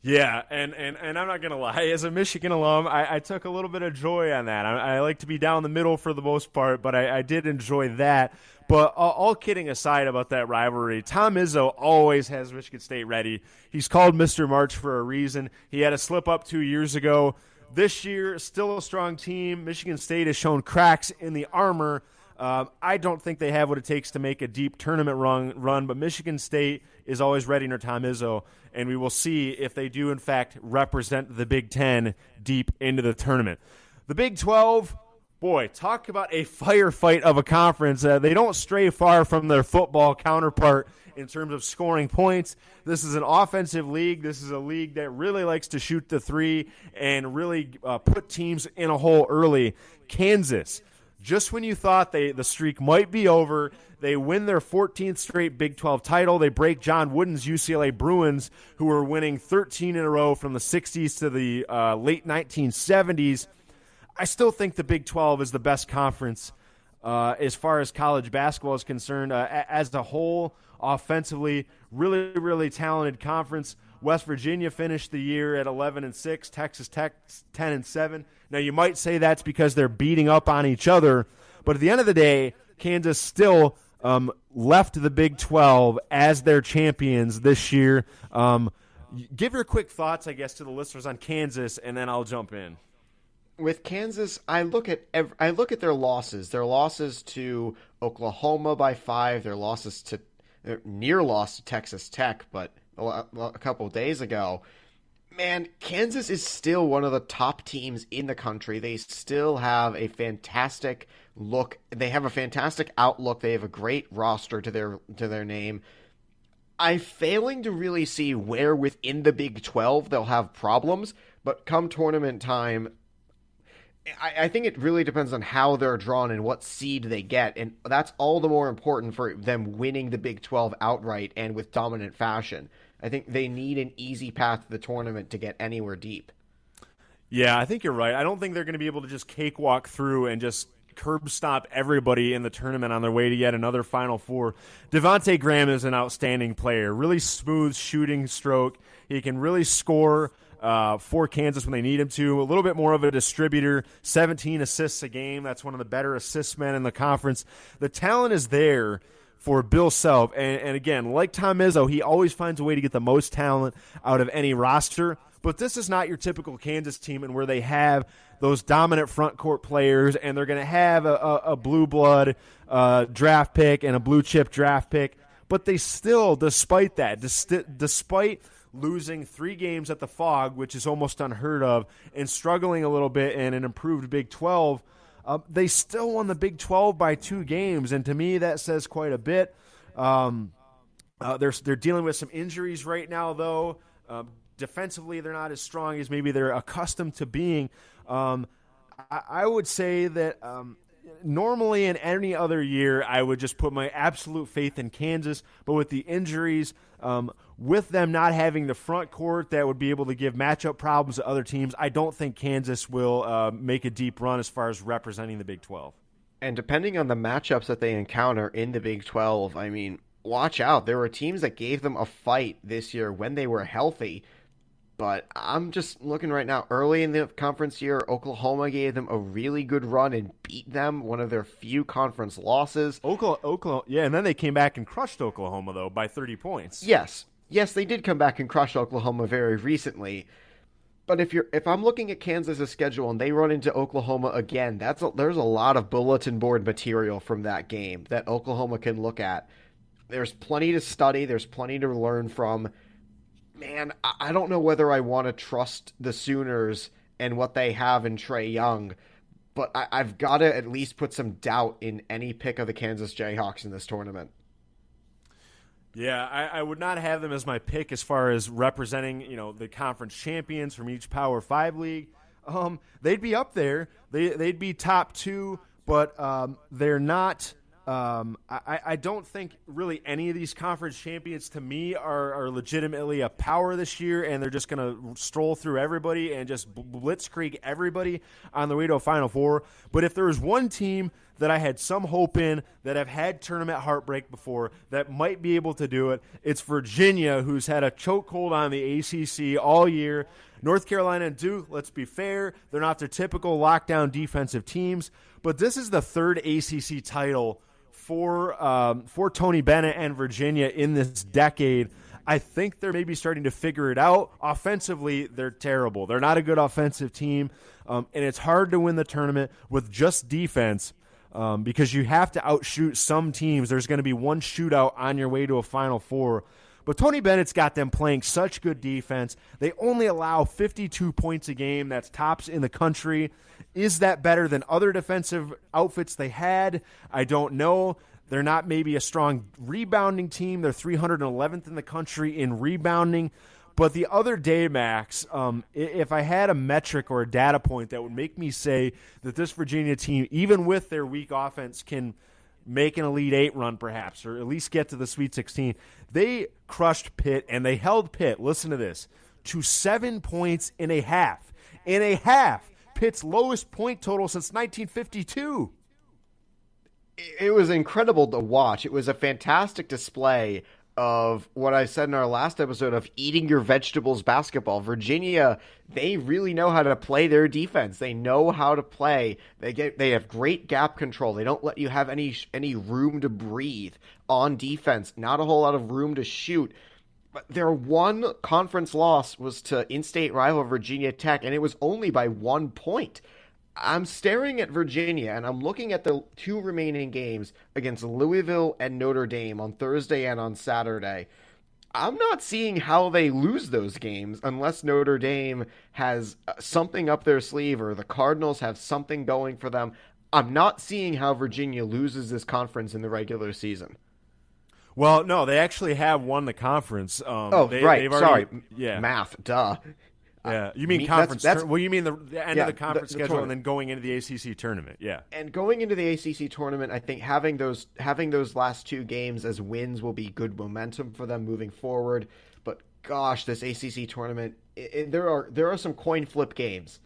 Yeah, and I'm not going to lie. As a Michigan alum, I took a little bit of joy on that. I like to be down the middle for the most part, but I did enjoy that. But all kidding aside about that rivalry, Tom Izzo always has Michigan State ready. He's called Mr. March for a reason. He had a slip-up 2 years ago. This year, still a strong team. Michigan State has shown cracks in the armor. I don't think they have what it takes to make a deep tournament run, but Michigan State is always ready under Tom Izzo, and we will see if they do, in fact, represent the Big Ten deep into the tournament. The Big 12, boy, talk about a firefight of a conference. They don't stray far from their football counterpart in terms of scoring points. This is an offensive league. This is a league that really likes to shoot the three and really put teams in a hole early. Kansas, just when you thought the streak might be over, they win their 14th straight Big 12 title. They break John Wooden's UCLA Bruins, who were winning 13 in a row from the 60s to the late 1970s. I still think the Big 12 is the best conference as far as college basketball is concerned. As a whole, offensively, really, really talented conference. West Virginia finished the year at 11-6, Texas Tech 10-7. Now, you might say that's because they're beating up on each other, but at the end of the day, Kansas still left the Big 12 as their champions this year. Give your quick thoughts, I guess, to the listeners on Kansas, and then I'll jump in. With Kansas, I look at their losses. Their losses to Oklahoma by 5. Their losses to near loss to Texas Tech, but a couple of days ago. Man, Kansas is still one of the top teams in the country. They still have a fantastic look. They have a fantastic outlook. They have a great roster to their name. I'm failing to really see where within the Big 12 they'll have problems, but come tournament time, I think it really depends on how they're drawn and what seed they get, and that's all the more important for them winning the Big 12 outright and with dominant fashion. I think they need an easy path to the tournament to get anywhere deep. Yeah, I think you're right. I don't think they're going to be able to just cakewalk through and just curb stomp everybody in the tournament on their way to yet another Final Four. Devontae Graham is an outstanding player. Really smooth shooting stroke. He can really score for Kansas when they need him to. A little bit more of a distributor, 17 assists a game. That's one of the better assist men in the conference. The talent is there for Bill Self. And again, like Tom Izzo, he always finds a way to get the most talent out of any roster. But this is not your typical Kansas team and where they have those dominant front court players and they're going to have a blue blood draft pick and a blue chip draft pick. But they still, despite that, despite losing 3 games at the Fog, which is almost unheard of, and struggling a little bit in an improved Big 12, they still won the Big 12 by 2 games, and to me that says quite a bit. They're dealing with some injuries right now, though. Defensively, they're not as strong as maybe they're accustomed to being. I would say that normally in any other year, I would just put my absolute faith in Kansas. But with the injuries, with them not having the front court that would be able to give matchup problems to other teams, I don't think Kansas will make a deep run as far as representing the Big 12. And depending on the matchups that they encounter in the Big 12, I mean, watch out. There were teams that gave them a fight this year when they were healthy. But I'm just looking right now. Early in the conference year, Oklahoma gave them a really good run and beat them, one of their few conference losses. Oklahoma, yeah, and then they came back and crushed Oklahoma, though, by 30 points. Yes, they did come back and crush Oklahoma very recently. But if I'm looking at Kansas' schedule and they run into Oklahoma again, there's a lot of bulletin board material from that game that Oklahoma can look at. There's plenty to study. There's plenty to learn from. Man, I don't know whether I want to trust the Sooners and what they have in Trae Young, but I've got to at least put some doubt in any pick of the Kansas Jayhawks in this tournament. Yeah, I would not have them as my pick as far as representing, the conference champions from each Power 5 league. They'd be up there. They'd be top 2, but they're not. I don't think really any of these conference champions to me are legitimately a power this year, and they're just going to stroll through everybody and just blitzkrieg everybody on the way to a Final Four. But if there was one team that I had some hope in, that have had tournament heartbreak before, that might be able to do it, it's Virginia, who's had a chokehold on the ACC all year. North Carolina and Duke, let's be fair, they're not their typical lockdown defensive teams, but this is the third ACC title for Tony Bennett and Virginia in this decade. I think they're maybe starting to figure it out. Offensively, they're terrible. They're not a good offensive team, and it's hard to win the tournament with just defense because you have to outshoot some teams. There's going to be one shootout on your way to a Final Four. But Tony Bennett's got them playing such good defense. They only allow 52 points a game. That's tops in the country. Is that better than other defensive outfits they had? I don't know. They're not maybe a strong rebounding team. They're 311th in the country in rebounding. But the other day, Max, if I had a metric or a data point that would make me say that this Virginia team, even with their weak offense, can make an Elite Eight run perhaps, or at least get to the Sweet 16, they crushed Pitt, and they held Pitt, listen to this, to 7 points in a half. In a half. Pitt's lowest point total since 1952. It was incredible to watch. It was a fantastic display of what I said in our last episode of eating your vegetables basketball. Virginia, they really know how to play their defense. They know how to play. They have great gap control. They don't let you have any room to breathe on defense. Not a whole lot of room to shoot. But their one conference loss was to in-state rival Virginia Tech, and it was only by 1 point. I'm staring at Virginia, and I'm looking at the two remaining games against Louisville and Notre Dame on Thursday and on Saturday. I'm not seeing how they lose those games unless Notre Dame has something up their sleeve or the Cardinals have something going for them. I'm not seeing how Virginia loses this conference in the regular season. Well, no, they actually have won the conference. Right. Sorry. Yeah. Math. Duh. Yeah, you mean conference? Well, you mean the end of the conference schedule, and then going into the ACC tournament. Yeah, and going into the ACC tournament, I think having those last two games as wins will be good momentum for them moving forward. But gosh, this ACC tournament, there are some coin flip games.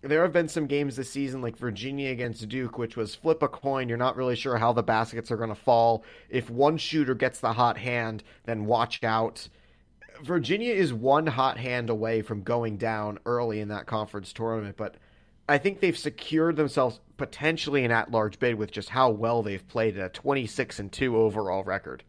There have been some games this season, like Virginia against Duke, which was flip a coin. You're not really sure how the baskets are going to fall. If one shooter gets the hot hand, then watch out. Virginia is one hot hand away from going down early in that conference tournament, but I think they've secured themselves potentially an at-large bid with just how well they've played at a 26-2 overall record.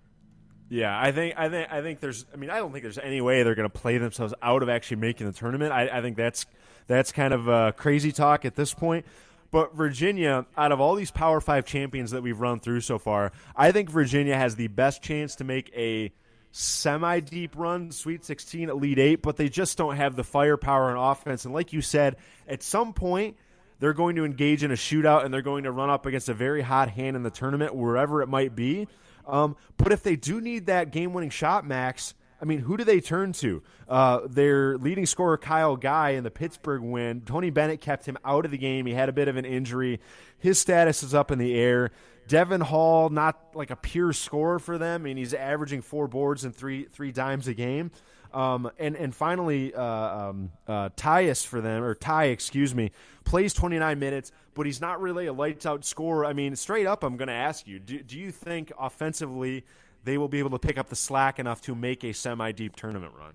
Yeah, I think there's. I mean, I don't think there's any way they're going to play themselves out of actually making the tournament. I think that's kind of crazy talk at this point. But Virginia, out of all these Power 5 champions that we've run through so far, I think Virginia has the best chance to make a semi-deep run, Sweet 16, Elite 8, but they just don't have the firepower and offense. And like you said, at some point, they're going to engage in a shootout, and they're going to run up against a very hot hand in the tournament, wherever it might be. But if they do need that game-winning shot, Max, I mean, who do they turn to? Their leading scorer, Kyle Guy, in the Pittsburgh win. Tony Bennett kept him out of the game. He had a bit of an injury. His status is up in the air. Devin Hall, not like a pure scorer for them. I mean, he's averaging 4 boards and three dimes a game. And finally, Tyus for them, or Ty, excuse me, plays 29 minutes, but he's not really a lights-out scorer. I mean, straight up, I'm going to ask you, do you think offensively they will be able to pick up the slack enough to make a semi-deep tournament run?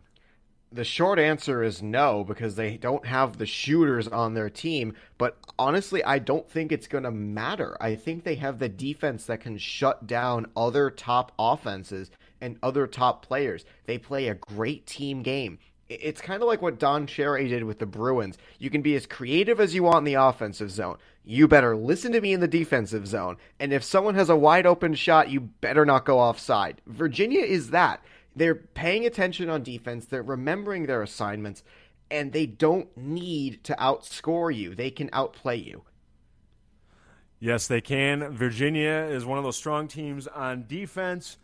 The short answer is no, because they don't have the shooters on their team. But honestly, I don't think it's going to matter. I think they have the defense that can shut down other top offenses and other top players. They play a great team game. It's kind of like what Don Cherry did with the Bruins. You can be as creative as you want in the offensive zone. You better listen to me in the defensive zone. And if someone has a wide open shot, you better not go offside. Virginia is that. They're paying attention on defense. They're remembering their assignments. And they don't need to outscore you. They can outplay you. Yes, they can. Virginia is one of those strong teams on defense.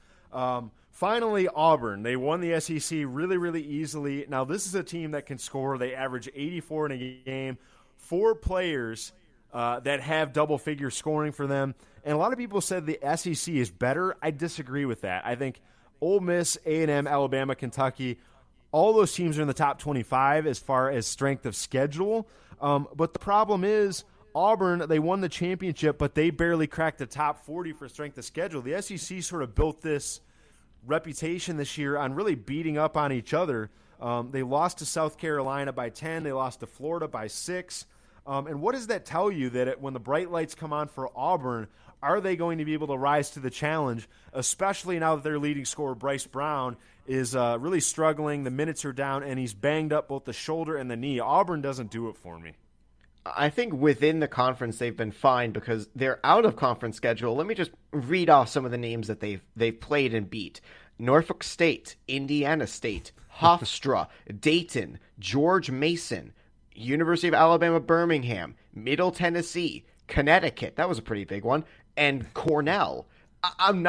Finally, Auburn. They won the SEC really, really easily. Now, this is a team that can score. They average 84 in a game. 4 players that have double-figure scoring for them. And a lot of people said the SEC is better. I disagree with that. I think Ole Miss, A&M, Alabama, Kentucky, all those teams are in the top 25 as far as strength of schedule. But the problem is Auburn, they won the championship, but they barely cracked the top 40 for strength of schedule. The SEC sort of built this reputation this year on really beating up on each other. They lost to South Carolina by 10. They lost to Florida by 6. And what does that tell you? That when the bright lights come on for Auburn, are they going to be able to rise to the challenge, especially now that their leading scorer, Bryce Brown, is really struggling. The minutes are down, and he's banged up both the shoulder and the knee. Auburn doesn't do it for me. I think within the conference they've been fine because they're out of conference schedule. Let me just read off some of the names that they've played and beat. Norfolk State, Indiana State, Hofstra, Dayton, George Mason, University of Alabama Birmingham, Middle Tennessee, Connecticut, that was a pretty big one, and Cornell. I'm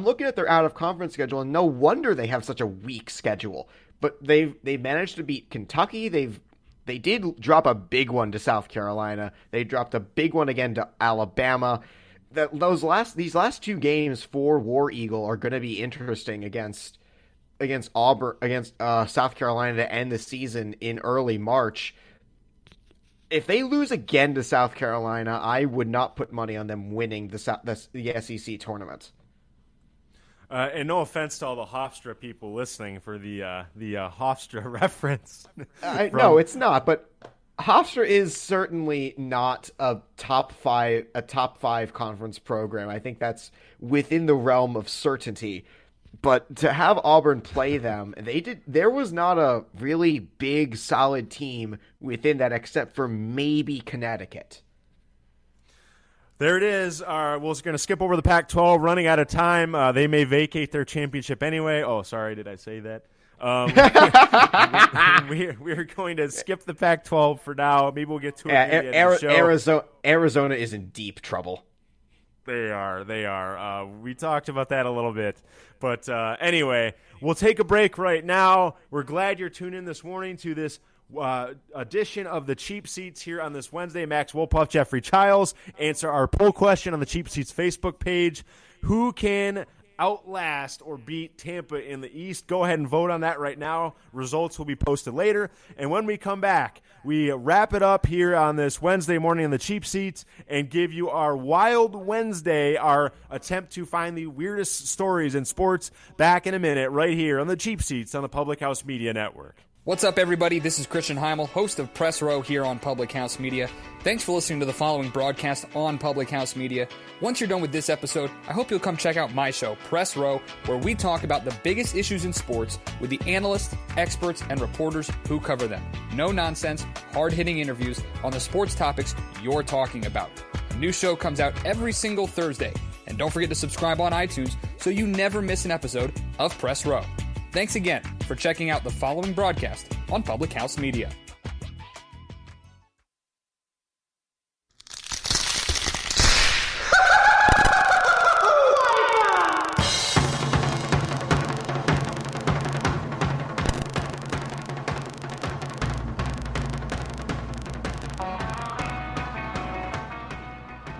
looking at their out of conference schedule, and no wonder they have such a weak schedule. But they managed to beat Kentucky. They did drop a big one to South Carolina. They dropped a big one again to Alabama. These last 2 games for War Eagle are going to be interesting against Auburn, against South Carolina to end the season in early March. If they lose again to South Carolina, I would not put money on them winning the SEC tournament. And no offense to all the Hofstra people listening for the Hofstra reference. No, it's not. But Hofstra is certainly not a top five conference program. I think that's within the realm of certainty. But to have Auburn play them, there was not a really big, solid team within that except for maybe Connecticut. There it is. We're going to skip over the Pac-12, running out of time. They may vacate their championship anyway. Oh, sorry, did I say that? We're going to skip the Pac-12 for now. Maybe we'll get to it at the end of the show. Arizona is in deep trouble. They are. We talked about that a little bit. But anyway, we'll take a break right now. We're glad you're tuned in this morning to this edition of the Cheap Seats here on this Wednesday. Max Wolpoff, Jeffrey Chiles answer our poll question on the Cheap Seats Facebook page. Who can outlast or beat Tampa in the East? Go ahead and vote on that right now. Results will be posted later. And when we come back, we wrap it up here on this Wednesday morning in the Cheap Seats and give you our Wild Wednesday, our attempt to find the weirdest stories in sports, back in a minute right here on the Cheap Seats on the Public House Media Network. What's up, everybody? This is Christian Heimel, host of Press Row here on Public House Media. Thanks for listening to the following broadcast on Public House Media. Once you're done with this episode, I hope you'll come check out my show, Press Row, where we talk about the biggest issues in sports with the analysts, experts, and reporters who cover them. No nonsense, hard-hitting interviews on the sports topics you're talking about. A new show comes out every single Thursday. And don't forget to subscribe on iTunes so you never miss an episode of Press Row. Thanks again for checking out the following broadcast on Public House Media.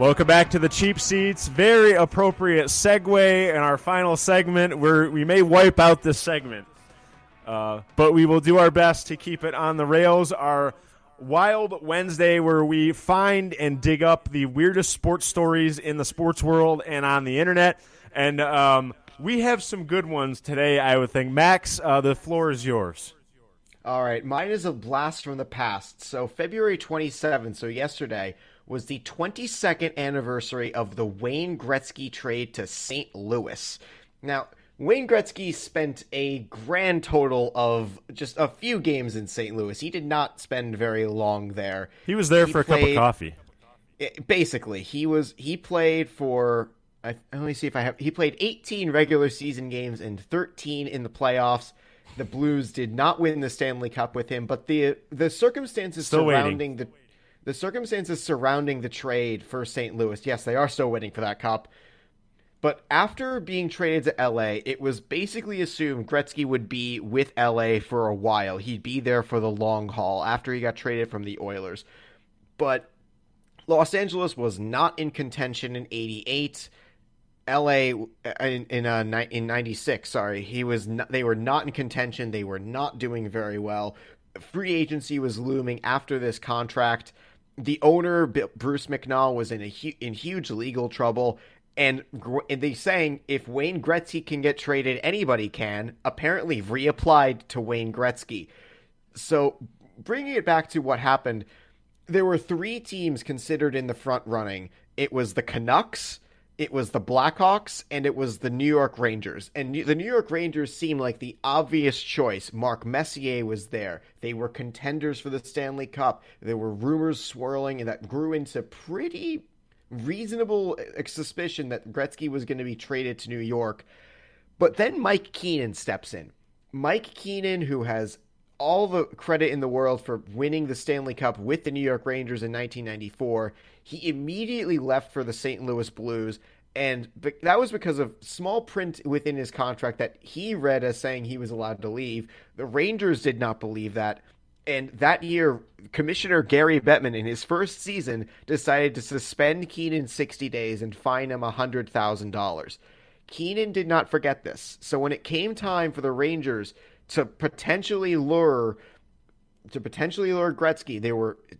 Welcome back to the Cheap Seats. Very appropriate segue in our final segment. We may wipe out this segment, but we will do our best to keep it on the rails. Our Wild Wednesday, where we find and dig up the weirdest sports stories in the sports world and on the internet. And we have some good ones today, I would think. Max, the floor is yours. All right, mine is a blast from the past. So February 27th, so yesterday, was the 22nd anniversary of the Wayne Gretzky trade to St. Louis. Now, Wayne Gretzky spent a grand total of just a few games in St. Louis. He did not spend very long there. He was there for a cup of coffee. Basically, he played for, let me see if I have, he played 18 regular season games and 13 in the playoffs. The Blues did not win the Stanley Cup with him, but the circumstances surrounding the circumstances surrounding the trade for St. Louis, yes, they are still waiting for that cup. But after being traded to LA, it was basically assumed Gretzky would be with LA for a while. He'd be there for the long haul after he got traded from the Oilers. But Los Angeles was not in contention in 88. LA in 96, sorry. They were not in contention. They were not doing very well. Free agency was looming after this contract. The owner, Bruce McNall, was in huge legal trouble. And they saying if Wayne Gretzky can get traded, anybody can. Apparently reapplied to Wayne Gretzky. So bringing it back to what happened, there were three teams considered in the front running. It was the Canucks, it was the Blackhawks, and it was the New York Rangers. And the New York Rangers seemed like the obvious choice. Mark Messier was there. They were contenders for the Stanley Cup. There were rumors swirling, and that grew into pretty reasonable suspicion that Gretzky was going to be traded to New York. But then Mike Keenan steps in. Mike Keenan, who has all the credit in the world for winning the Stanley Cup with the New York Rangers in 1994, he immediately left for the St. Louis Blues, and that was because of small print within his contract that he read as saying he was allowed to leave. The Rangers did not believe that. And that year, Commissioner Gary Bettman, in his first season, decided to suspend Keenan 60 days and fine him $100,000. Keenan did not forget this. So when it came time for the Rangers to potentially lure Gretzky,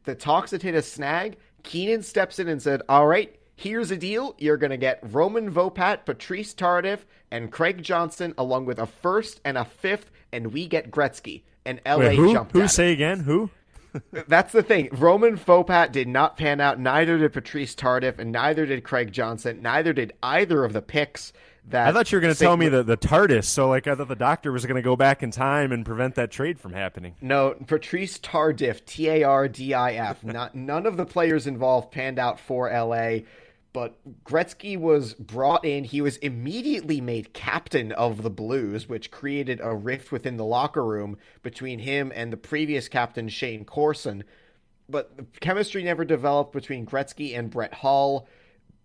the talks had hit a snag. Keenan steps in and said, all right, here's a deal. You're going to get Roman Vopat, Patrice Tardif, and Craig Johnson, along with a first and a fifth, and we get Gretzky. And LA jumped at it. Say again? Who? That's the thing. Roman Vopat did not pan out. Neither did Patrice Tardif, and neither did Craig Johnson. Neither did either of the picks. I thought you were going to tell me the TARDIS, so I thought the doctor was going to go back in time and prevent that trade from happening. No, Patrice Tardif, Tardif. None of the players involved panned out for LA. But Gretzky was brought in. He was immediately made captain of the Blues, which created a rift within the locker room between him and the previous captain, Shane Corson. But the chemistry never developed between Gretzky and Brett Hull.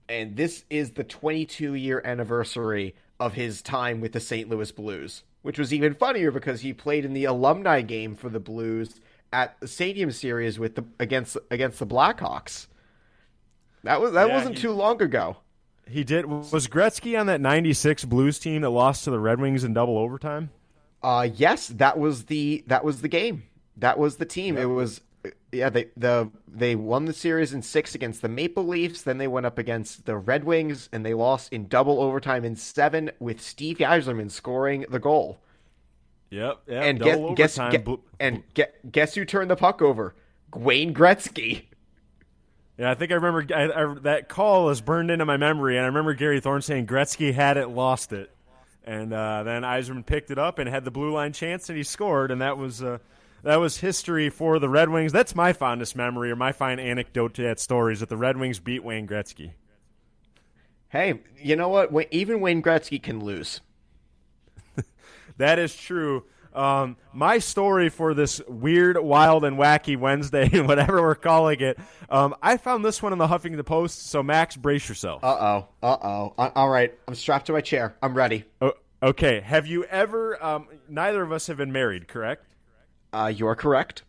And this is the 22-year anniversary of his time with the St. Louis Blues, which was even funnier because he played in the alumni game for the Blues at the Stadium Series against the Blackhawks. That wasn't too long ago. He did. Was Gretzky on that 96 Blues team that lost to the Red Wings in double overtime? Yes, that was the game. That was the team. Yep. It was they won the series in 6 against the Maple Leafs, then they went up against the Red Wings and they lost in double overtime in 7 with Steve Yzerman scoring the goal. Yep. And guess who turned the puck over? Wayne Gretzky. Yeah, I think I remember that call is burned into my memory, and I remember Gary Thorne saying Gretzky had it, lost it. And then Yzerman picked it up and had the blue line chance, and he scored, and that was history for the Red Wings. That's my fondest memory, or my fine anecdote to that story, is that the Red Wings beat Wayne Gretzky. Hey, you know what? Even Wayne Gretzky can lose. That is true. My story for this weird, wild, and wacky Wednesday, whatever we're calling it, I found this one in the Huffington Post, so Max, brace yourself. Uh-oh. All right, I'm strapped to my chair. I'm ready. Okay, have you ever, neither of us have been married, correct? You're correct.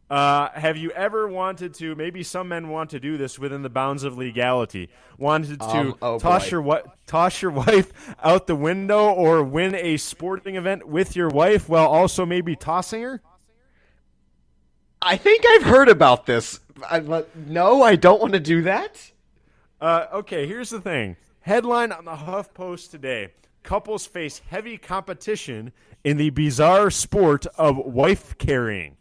Have you ever wanted to, maybe some men want to do this within the bounds of legality, wanted to toss your wife out the window or win a sporting event with your wife while also maybe tossing her? I think I've heard about this. But no, I don't want to do that. Okay, here's the thing. Headline on the HuffPost today. Couples face heavy competition in the bizarre sport of wife carrying.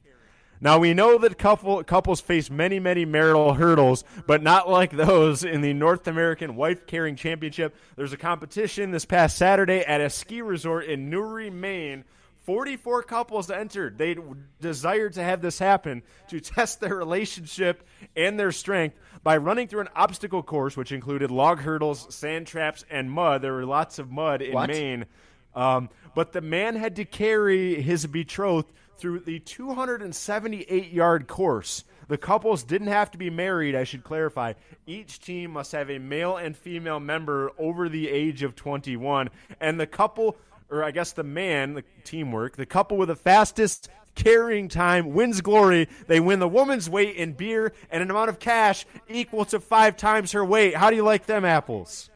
Now, we know that couples face many, many marital hurdles, but not like those in the North American Wife Carrying Championship. There's a competition this past Saturday at a ski resort in Newry, Maine. 44 couples entered. They desired to have this happen to test their relationship and their strength by running through an obstacle course, which included log hurdles, sand traps, and mud. There were lots of mud in Maine. But the man had to carry his betrothed through the 278-yard course. The couples didn't have to be married, I should clarify. Each team must have a male and female member over the age of 21. And the couple, or I guess the man, the teamwork, the couple with the fastest carrying time wins glory. They win the woman's weight in beer and an amount of cash equal to 5 times her weight. How do you like them apples?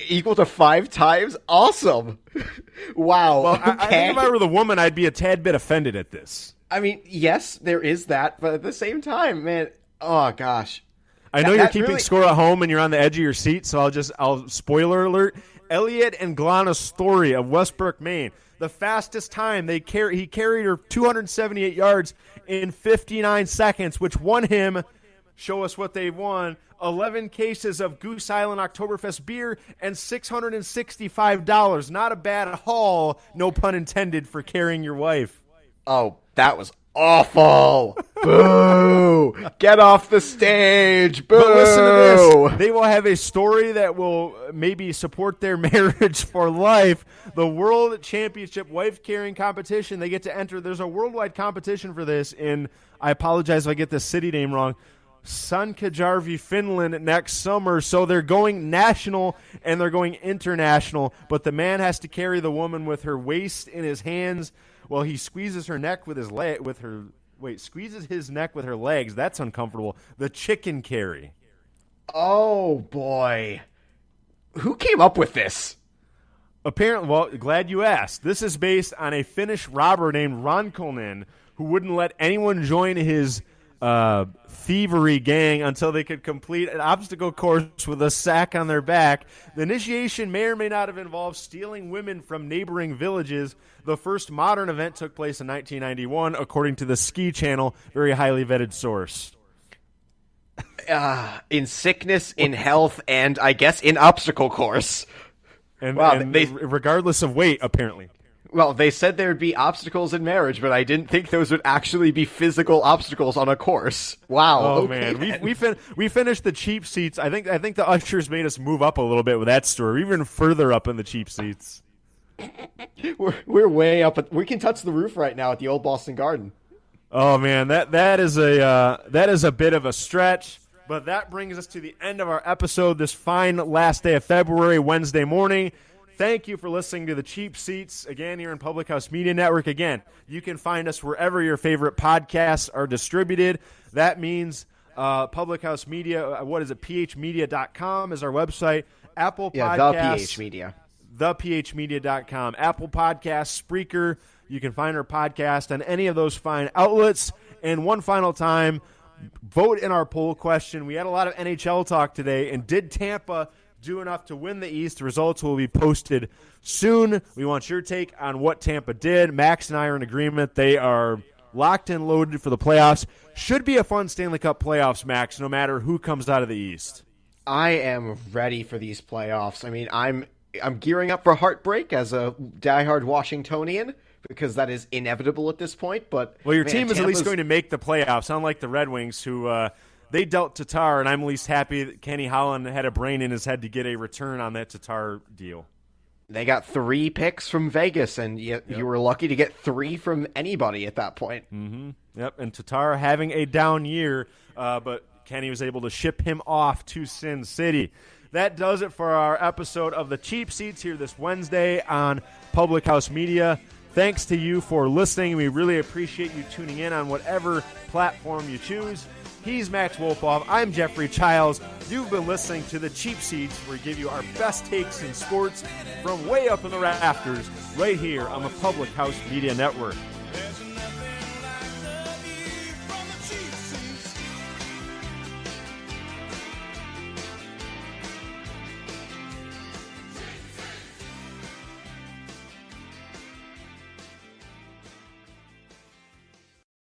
Equal to 5 times? Awesome. Wow. Well, I think if I were the woman, I'd be a tad bit offended at this. I mean, yes, there is that, but at the same time, man, oh gosh. I know you're keeping score at home and you're on the edge of your seat, so I'll spoiler alert. Elliot and Glana's story of Westbrook, Maine. The fastest time he carried her 278 yards in 59 seconds, which won him. Show us what they won. 11 cases of Goose Island Oktoberfest beer and $665. Not a bad haul, no pun intended, for carrying your wife. Oh, that was awful. Boo. Get off the stage. Boo. But listen to this. They will have a story that will maybe support their marriage for life. The World Championship Wife Carrying Competition, they get to enter. There's a worldwide competition for this in, I apologize if I get the city name wrong, Sankajärvi, Finland next summer. So they're going national and they're going international, but the man has to carry the woman with her waist in his hands while he squeezes her neck with his squeezes his neck with her legs. That's uncomfortable. The chicken carry. Oh boy. Who came up with this? Apparently, well, glad you asked. This is based on a Finnish robber named Ronkonen who wouldn't let anyone join his thievery gang until they could complete an obstacle course with a sack on their back. The initiation may or may not have involved stealing women from neighboring villages. The first modern event took place in 1991, according to the Ski Channel, very highly vetted source. In sickness, in health, and I guess in obstacle course. And regardless of weight, apparently. Well, they said there would be obstacles in marriage, but I didn't think those would actually be physical obstacles on a course. Wow. Oh, okay, man. We finished the cheap seats. I think the ushers made us move up a little bit with that story, even further up in the cheap seats. We're way up. We can touch the roof right now at the old Boston Garden. Oh, man. That is a bit of a stretch. But that brings us to the end of our episode this fine last day of February, Wednesday morning. Thank you for listening to the Cheap Seats, again, here in Public House Media Network. Again, you can find us wherever your favorite podcasts are distributed. That means Public House Media, what is it, phmedia.com is our website. Apple Podcasts. The PH Media. thephmedia.com. Apple Podcasts, Spreaker. You can find our podcast on any of those fine outlets. And one final time, vote in our poll question. We had a lot of NHL talk today, and did Tampa do enough to win the East? The results will be posted soon. We want your take on what Tampa did. Max and I are in agreement. They are locked and loaded for the playoffs. Should be a fun Stanley Cup playoffs, Max, no matter who comes out of the East. I am ready for these playoffs. I mean, I'm gearing up for heartbreak as a diehard Washingtonian, because that is inevitable at this point. But well, your team is at least going to make the playoffs, unlike the Red Wings, who they dealt Tatar, and I'm at least happy that Kenny Holland had a brain in his head to get a return on that Tatar deal. They got 3 picks from Vegas, and you were lucky to get 3 from anybody at that point. Mm-hmm. Yep, and Tatar having a down year, but Kenny was able to ship him off to Sin City. That does it for our episode of the Cheap Seats here this Wednesday on Public House Media. Thanks to you for listening. We really appreciate you tuning in on whatever platform you choose. He's Max Wolpoff. I'm Jeffrey Chiles. You've been listening to The Cheap Seats, where we give you our best takes in sports from way up in the rafters right here on the Public House Media Network.